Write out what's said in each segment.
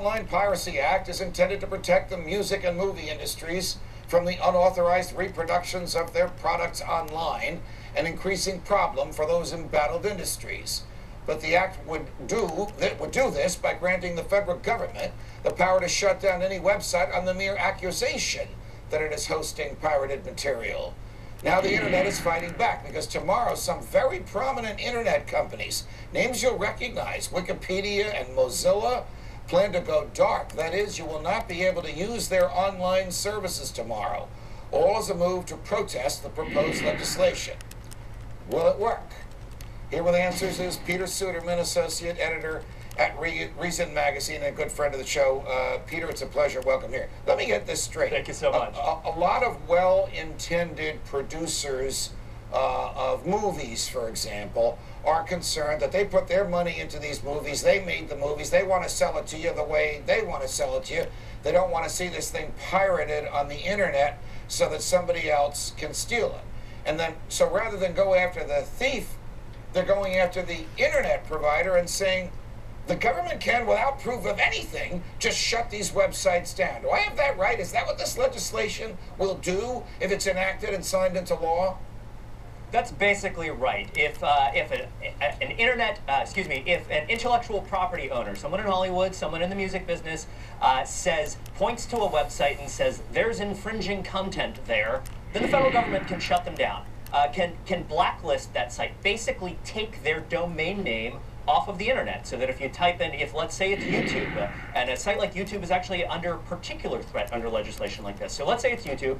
Online Piracy Act is intended to protect the music and movie industries from the unauthorized reproductions of their products online, an increasing problem for those embattled industries. But the act would do this by granting the federal government the power to shut down any website on the mere accusation that it is hosting pirated material. Now the internet is fighting back because tomorrow some very prominent internet companies, names you'll recognize, Wikipedia and Mozilla, plan to go dark. That is, you will not be able to use their online services tomorrow. All as a move to protest the proposed legislation. Will it work? Here with answers is Peter Suderman, Associate Editor at Reason Magazine and a good friend of the show. Peter, it's a pleasure. Welcome here. Let me get this straight. Thank you so much. A lot of well-intended producers of movies, for example, are concerned that they put their money into these movies. They made the movies. They want to sell it to you the way they want to sell it to you. They don't want to see this thing pirated on the internet so that somebody else can steal it. And then, so rather than go after the thief, they're going after the internet provider and saying, the government can, without proof of anything, just shut these websites down. Do I have that right? Is that what this legislation will do if it's enacted and signed into law? That's basically right. If if an intellectual property owner, someone in Hollywood, someone in the music business, points to a website and says there's infringing content there, then the federal government can shut them down, can blacklist that site, basically take their domain name off of the internet, so that if you type in, let's say it's YouTube, and a site like YouTube is actually under particular threat under legislation like this. So let's say it's YouTube,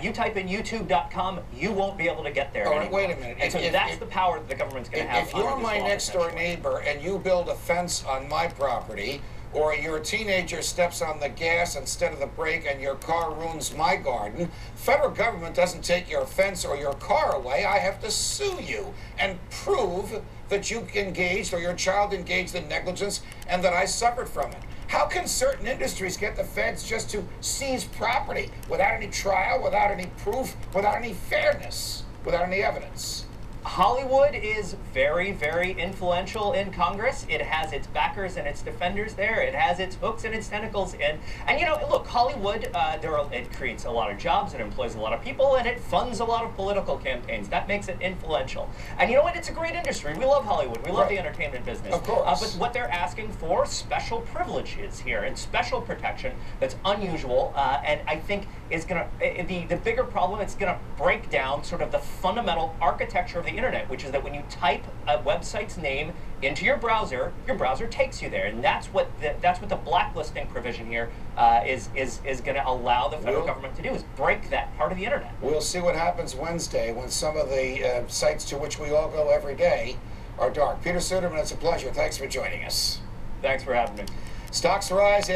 you type in youtube.com, you won't be able to get there anymore. Wait a minute. And so that's the power that the government's going to have. If you're my next door neighbor and you build a fence on my property, or your teenager steps on the gas instead of the brake and your car ruins my garden, federal government doesn't take your fence or your car away. I have to sue you and prove that you engaged or your child engaged in negligence and that I suffered from it. How can certain industries get the feds just to seize property without any trial, without any proof, without any fairness, without any evidence? Hollywood is very, very influential in Congress. It has its backers and its defenders there. It has its hooks and its tentacles in. And, you know, look, Hollywood, it creates a lot of jobs, it employs a lot of people, and it funds a lot of political campaigns. That makes it influential. And you know what? It's a great industry. We love Hollywood. We love the entertainment business. Of course. But what they're asking for, special privileges here and special protection that's unusual, and I think is going to, the bigger problem, it's going to break down sort of the fundamental architecture of the internet, which is that when you type a website's name into your browser takes you there, and that's what the blacklisting provision here is going to allow the federal government to do, is break that part of the internet. We'll see what happens Wednesday when some of the sites to which we all go every day are dark. Peter Suderman, it's a pleasure. Thanks for joining us. Thanks for having me. Stocks rise.